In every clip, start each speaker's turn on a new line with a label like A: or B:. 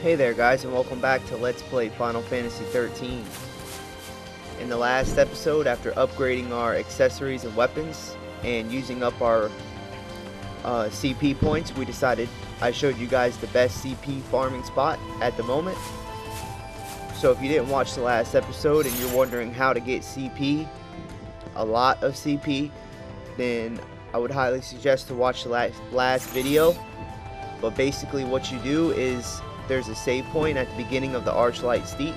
A: Hey there guys, and welcome back to Let's Play Final Fantasy XIII. In the last episode, after upgrading our accessories and weapons and using up our CP points, we decided I showed you guys the best CP farming spot at the moment. So if you didn't watch the last episode and you're wondering how to get CP, a lot of CP, then I would highly suggest to watch the last video. But basically what you do is there's a save point at the beginning of the Archlight Steep,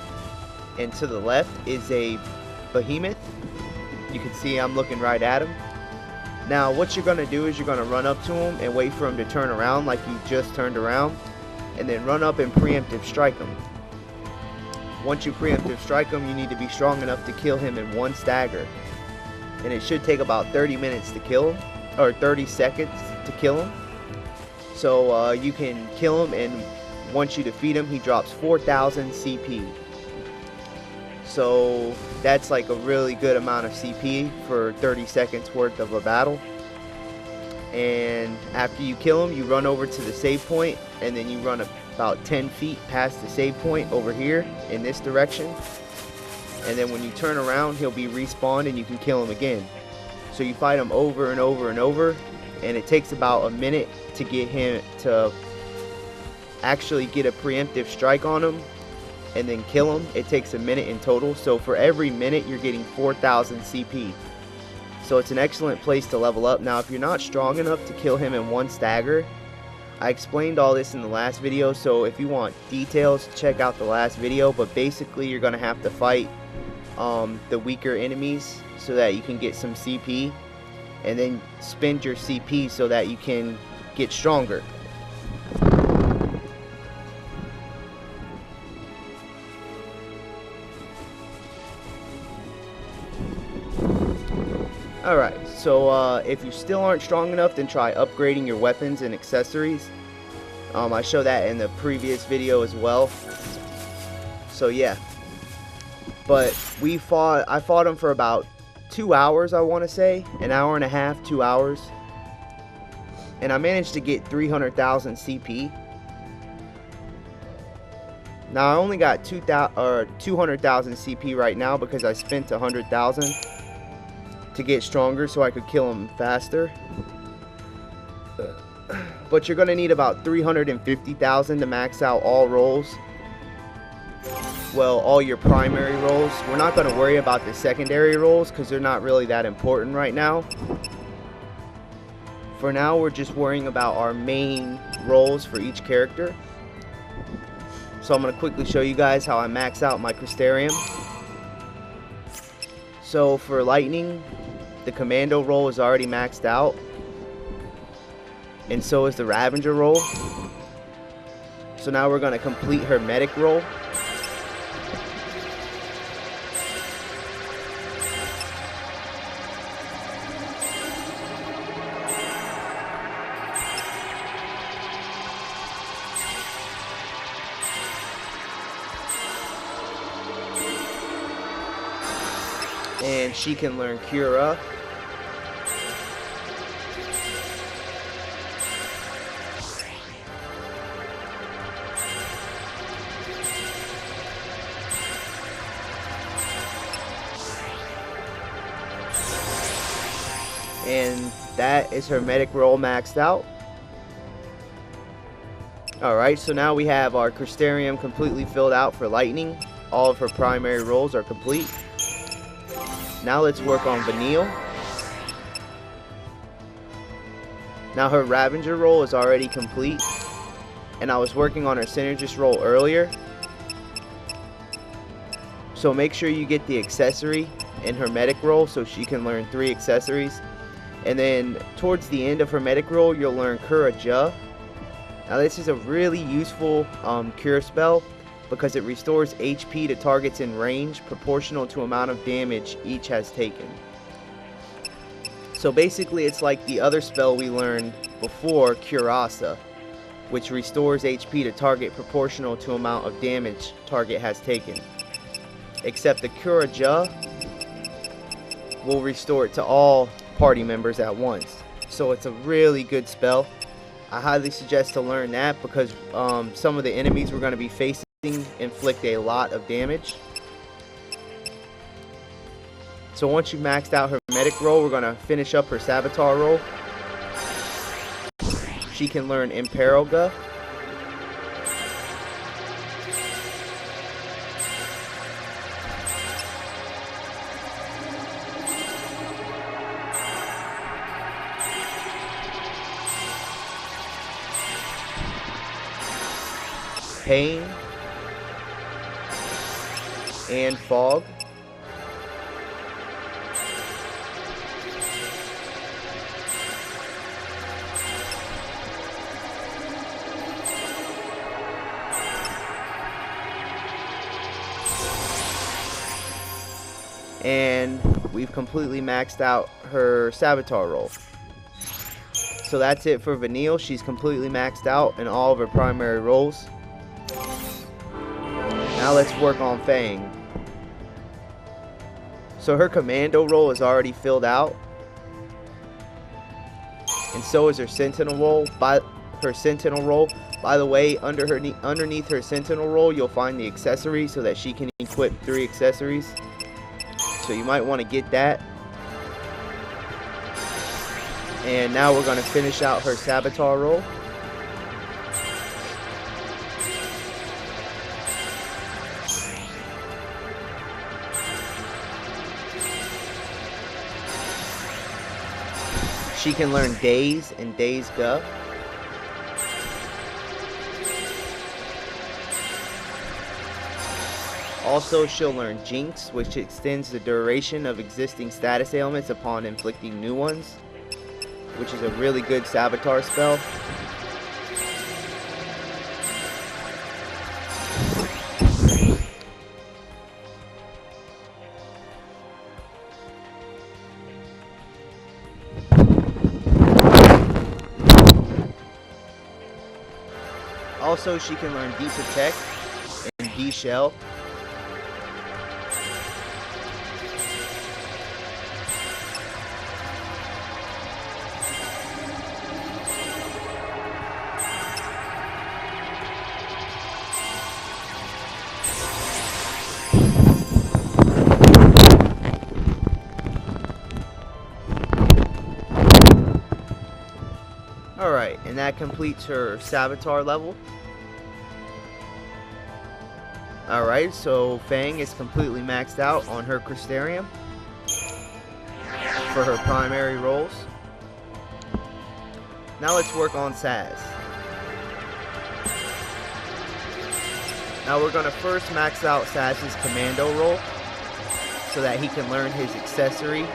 A: and to the left is a behemoth. You can see I'm looking right at him. Now what you're going to do is you're going to run up to him and wait for him to turn around like you just turned around, and then run up and preemptive strike him. Once you preemptive strike him, you need to be strong enough to kill him in one stagger, and it should take about 30 minutes to kill him, or 30 seconds to kill him. So you can kill him, and once you defeat him, he drops 4,000 CP. So that's like a really good amount of CP for 30 seconds worth of a battle. And after you kill him, you run over to the save point, and then you run about 10 feet past the save point over here in this direction. And then when you turn around, he'll be respawned and you can kill him again. So you fight him over and over and over, and it takes about a minute to get him to actually get a preemptive strike on him and then kill him. It takes a minute in total, so for every minute you're getting 4,000 CP. So it's an excellent place to level up. Now if you're not strong enough to kill him in one stagger, I explained all this in the last video, so if you want details, check out the last video. But basically you're going to have to fight the weaker enemies so that you can get some CP, and then spend your CP so that you can get stronger. Alright, so if you still aren't strong enough, then try upgrading your weapons and accessories. I show that in the previous video as well. So yeah. But I fought him for about 2 hours, I want to say. An hour and a half, 2 hours. And I managed to get 300,000 CP. Now I only got 200,000 CP right now because I spent 100,000 to get stronger so I could kill him faster. But you're going to need about 350,000 to max out all rolls. Well, all your primary rolls. We're not going to worry about the secondary rolls because they're not really that important right now. For now, we're just worrying about our main rolls for each character. So I'm going to quickly show you guys how I max out my Crystarium. So for lightning, the Commando roll is already maxed out, and so is the Ravager roll. So now we're going to complete her medic roll. And she can learn Cura. And that is her medic roll maxed out. Alright, so now we have our Crystarium completely filled out for lightning. All of her primary rolls are complete. Now let's work on Vanille. Now her Ravager roll is already complete, and I was working on her Synergist roll earlier. So make sure you get the accessory in her medic roll so she can learn 3 accessories. And then towards the end of her medic roll, you'll learn Cura Ja. Now this is a really useful cure spell, because it restores HP to targets in range proportional to amount of damage each has taken. So basically it's like the other spell we learned before, Curasa, which restores HP to target proportional to amount of damage target has taken. Except the Cura Ja will restore it to all party members at once. So it's a really good spell. I highly suggest to learn that because some of the enemies we're going to be facing inflict a lot of damage. So once you've maxed out her medic role, we're going to finish up her Savitar role. She can learn Imperoga. Pain and Fog. And we've completely maxed out her Savitar role. So that's it for Vanille. She's completely maxed out in all of her primary roles. Now let's work on Fang. So her Commando role is already filled out. And so is her Sentinel role. By the way, underneath her Sentinel role, you'll find the accessory so that she can equip 3 accessories. So you might want to get that. And now we're going to finish out her Savitar role. She can learn Daze and Daze Go. Also, she'll learn Jinx, which extends the duration of existing status ailments upon inflicting new ones, which is a really good Savitar spell. Also, she can learn D-Protect and D-Shell. Alright, and that completes her Savitar level. Alright, so Fang is completely maxed out on her Crystarium for her primary roles. Now let's work on Saz. Now we're going to first max out Saz's Commando role so that he can learn his accessory,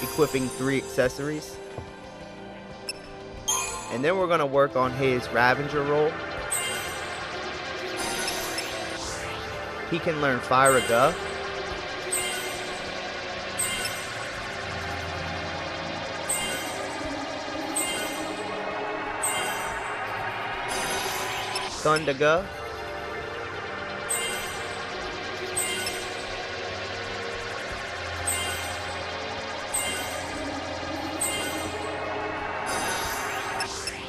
A: equipping 3 accessories. And then we're going to work on his Ravager role. He can learn Fire-Ga. Thunder-Ga.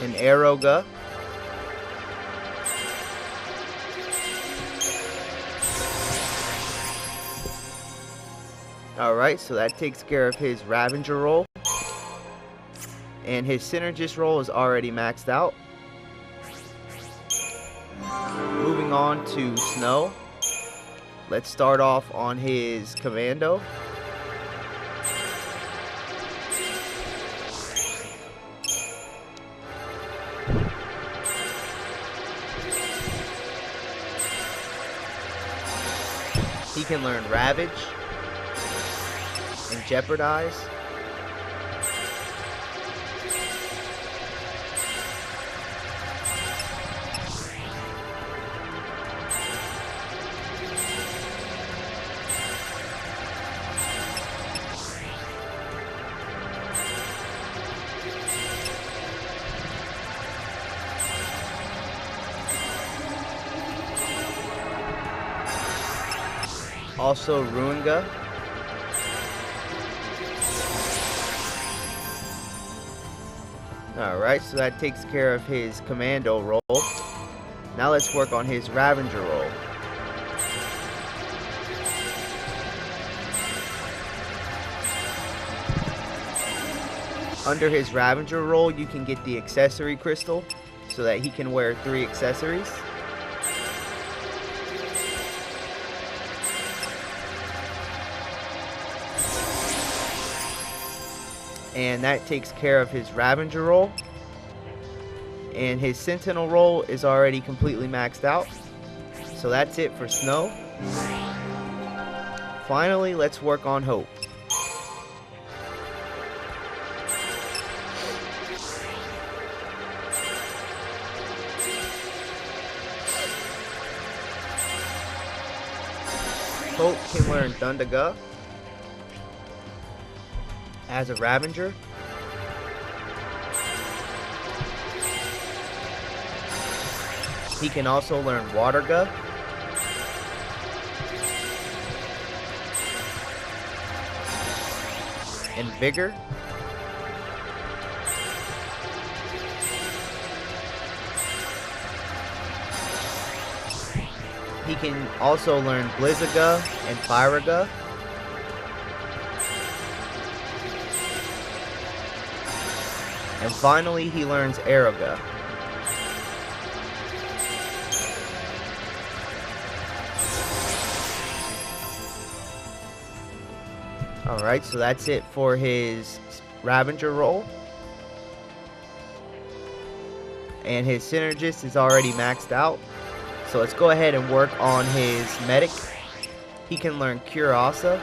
A: And Arrow-Ga. Alright, so that takes care of his Ravager role. And his Synergist role is already maxed out. Moving on to Snow. Let's start off on his Commando. He can learn Ravage and Jeopardize. Also Ruinga. Alright, so that takes care of his Commando role. Now let's work on his Ravager role. Under his Ravager role, you can get the accessory crystal so that he can wear 3 accessories. And that takes care of his Ravager role. And his Sentinel role is already completely maxed out. So that's it for Snow. Finally, let's work on Hope. Hope can learn Thundaga as a Ravager. He can also learn Waterga. And Vigor. He can also learn Blizzaga and Firaga. And finally, he learns Aeroga. Alright, so that's it for his Ravager role. And his Synergist is already maxed out. So let's go ahead and work on his Medic. He can learn Curasa.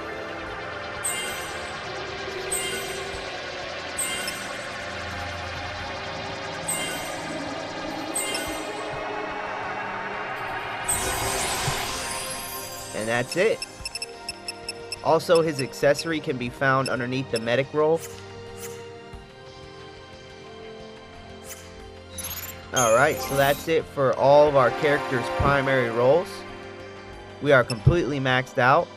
A: And that's it. Also, his accessory can be found underneath the Medic role. Alright, so that's it for all of our characters' primary roles. We are completely maxed out.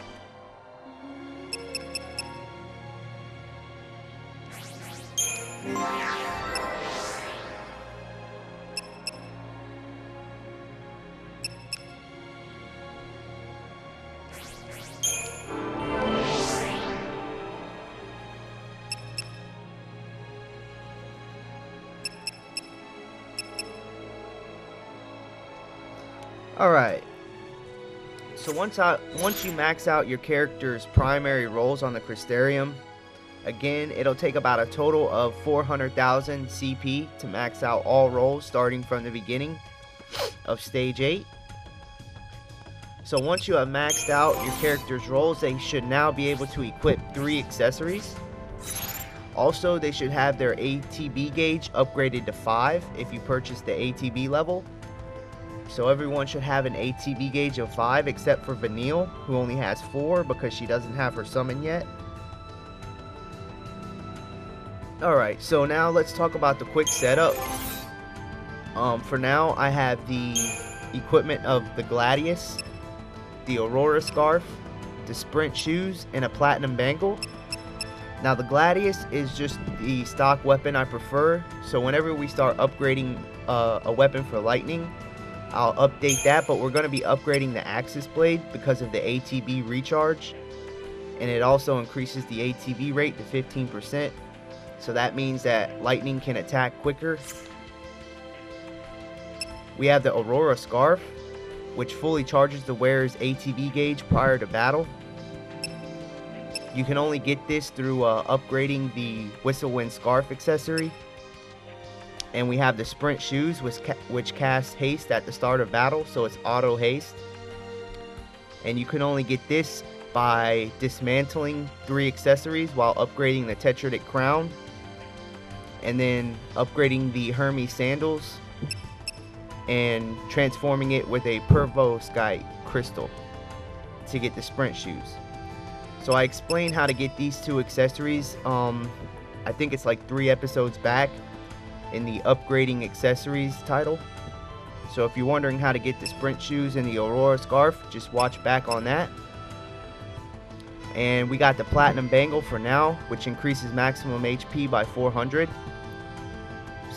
A: Alright, so once you max out your character's primary roles on the Crystarium, again, it'll take about a total of 400,000 CP to max out all roles starting from the beginning of Stage 8. So once you have maxed out your character's roles, they should now be able to equip 3 accessories. Also, they should have their ATB gauge upgraded to 5 if you purchase the ATB level. So everyone should have an ATB gauge of 5 except for Vanille, who only has 4 because she doesn't have her summon yet. Alright, so now let's talk about the quick setup. For now, I have the equipment of the Gladius, the Aurora Scarf, the Sprint Shoes, and a Platinum Bangle. Now the Gladius is just the stock weapon I prefer, so whenever we start upgrading a weapon for lightning, I'll update that, but we're going to be upgrading the Axis Blade because of the ATB recharge, and it also increases the ATB rate to 15%, so that means that lightning can attack quicker. We have the Aurora Scarf, which fully charges the wearer's ATB gauge prior to battle. You can only get this through upgrading the Whistlewind Scarf accessory. And we have the Sprint Shoes, which cast haste at the start of battle, so it's auto haste. And you can only get this by dismantling 3 accessories while upgrading the Tetradic Crown, and then upgrading the Hermes Sandals and transforming it with a Perovskite crystal to get the Sprint Shoes. So I explained how to get these 2 accessories, I think it's like 3 episodes back, in the upgrading accessories title. So if you're wondering how to get the Sprint Shoes and the Aurora Scarf, just watch back on that. And we got the Platinum Bangle for now, which increases maximum HP by 400.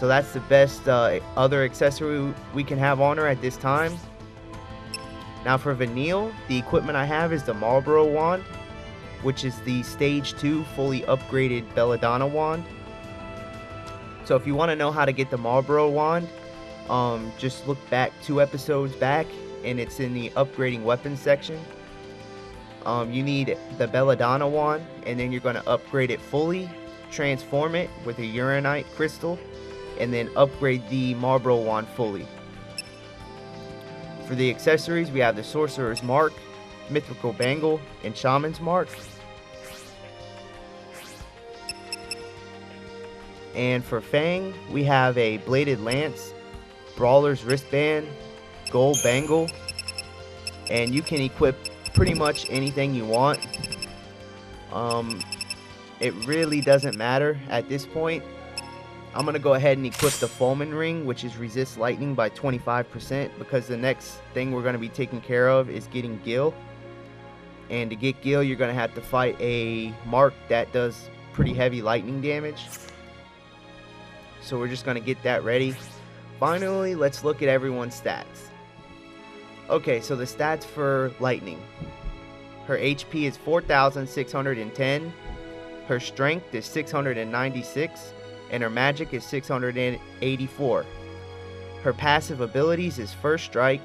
A: So that's the best other accessory we can have on her at this time. Now for Vanille, the equipment I have is the Marlboro Wand, which is the Stage 2 fully upgraded Belladonna Wand. So if you want to know how to get the Marlboro Wand, just look back 2 episodes back, and it's in the upgrading weapons section. You need the Belladonna Wand, and then you're going to upgrade it fully, transform it with a uranite crystal, and then upgrade the Marlboro Wand fully. For the accessories, we have the Sorcerer's Mark, Mythical Bangle, and Shaman's Mark. And for Fang, we have a Bladed Lance, Brawler's Wristband, Gold Bangle, and you can equip pretty much anything you want. It really doesn't matter at this point. I'm going to go ahead and equip the Foaming Ring, which is resist lightning by 25%, because the next thing we're going to be taking care of is getting Gil. And to get Gil, you're going to have to fight a mark that does pretty heavy lightning damage. So we're just going to get that ready. Finally, let's look at everyone's stats. Okay, so the stats for Lightning. Her HP is 4,610. Her strength is 696. And her magic is 684. Her passive abilities is First Strike,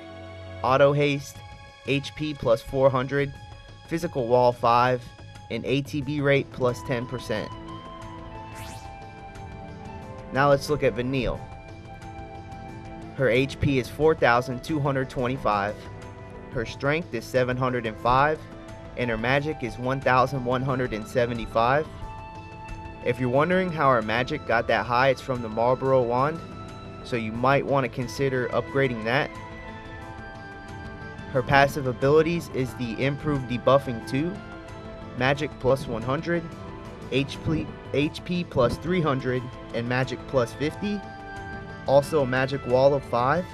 A: Auto Haste, HP plus 400, Physical Wall 5, and ATB rate plus 10%. Now let's look at Vanille. Her HP is 4,225. Her strength is 705. And her magic is 1,175. If you're wondering how our magic got that high, it's from the Marlboro Wand, so you might want to consider upgrading that. Her passive abilities is the Improved Debuffing 2, Magic plus 100, HP plus 300, and Magic plus 50. Also a Magic Wall of 5.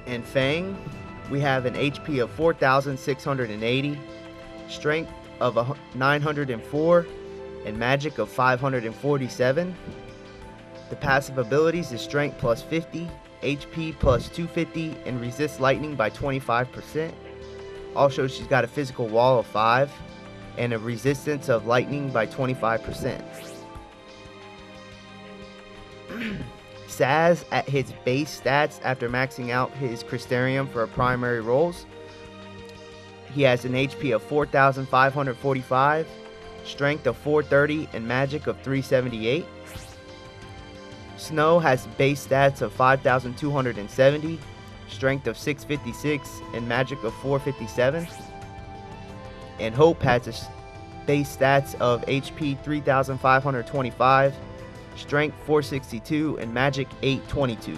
A: And Fang, we have an HP of 4,680, Strength of 904, and magic of 547. The passive abilities is strength plus 50, HP plus 250, and resist lightning by 25%. Also, she's got a physical wall of 5 and a resistance of lightning by 25%. Saz at his base stats after maxing out his Crystarium for primary roles. He has an HP of 4,545, strength of 430, and magic of 378. Snow has base stats of 5,270, strength of 656, and magic of 457. And Hope has a base stats of HP 3,525, strength 462, and magic 822.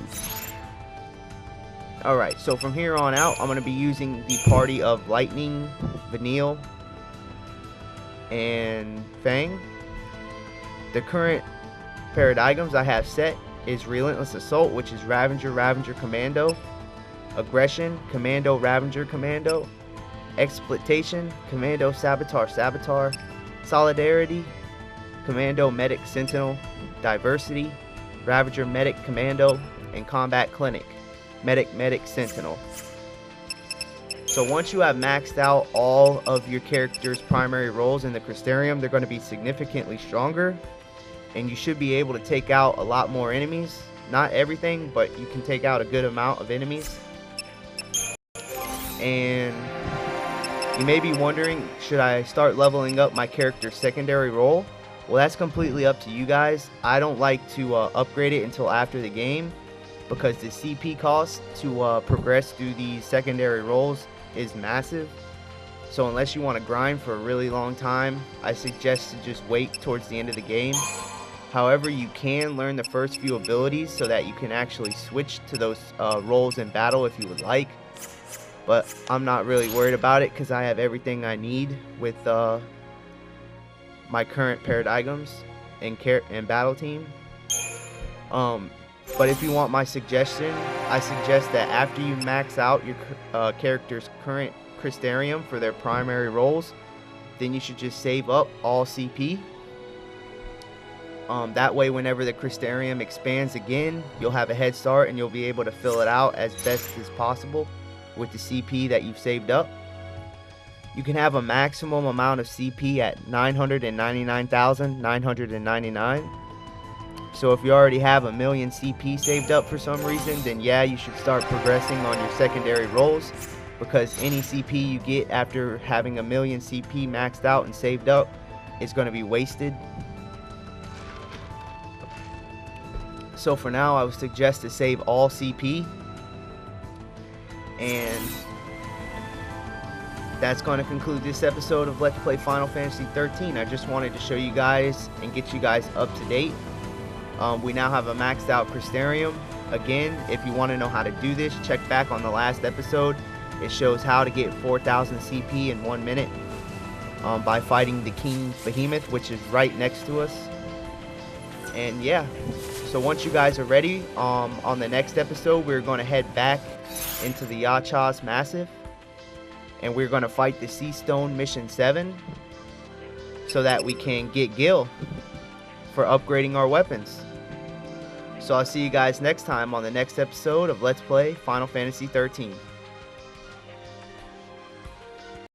A: Alright, so from here on out, I'm going to be using the party of Lightning, Vanille, and Fang. The current paired items I have set is Relentless Assault, which is Ravager, Ravager, Commando, Aggression, Commando, Ravager, Commando, Exploitation, Commando, Saboteur, Saboteur, Solidarity, Commando, Medic, Sentinel, Diversity, Ravager, Medic, Commando, and Combat Clinic, Medic, Medic, Sentinel. So once you have maxed out all of your character's primary roles in the Crystarium, they're going to be significantly stronger, and you should be able to take out a lot more enemies. Not everything, but you can take out a good amount of enemies. And you may be wondering, should I start leveling up my character's secondary role? Well, that's completely up to you guys. I don't like to upgrade it until after the game, because the CP cost to progress through these secondary roles is massive. So unless you want to grind for a really long time, I suggest to just wait towards the end of the game. However, you can learn the first few abilities so that you can actually switch to those roles in battle if you would like. But I'm not really worried about it because I have everything I need with my current paired items and battle team. But if you want my suggestion, I suggest that after you max out your character's current Crystarium for their primary roles, then you should just save up all CP. That way, whenever the Crystarium expands again, you'll have a head start and you'll be able to fill it out as best as possible with the CP that you've saved up. You can have a maximum amount of CP at 999,999. So if you already have 1,000,000 CP saved up for some reason, then yeah, you should start progressing on your secondary rolls, because any CP you get after having 1,000,000 CP maxed out and saved up is going to be wasted. So for now, I would suggest to save all CP, and that's going to conclude this episode of Let's Play Final Fantasy XIII. I just wanted to show you guys and get you guys up to date. We now have a maxed out Crystarium. Again, if you want to know how to do this, check back on the last episode. It shows how to get 4,000 CP in 1 minute by fighting the King Behemoth, which is right next to us. And yeah, so once you guys are ready, on the next episode, we're going to head back into the Yachas Massif, and we're going to fight the Sea Stone Mission 7 so that we can get Gil for upgrading our weapons. So I'll see you guys next time on the next episode of Let's Play Final Fantasy XIII.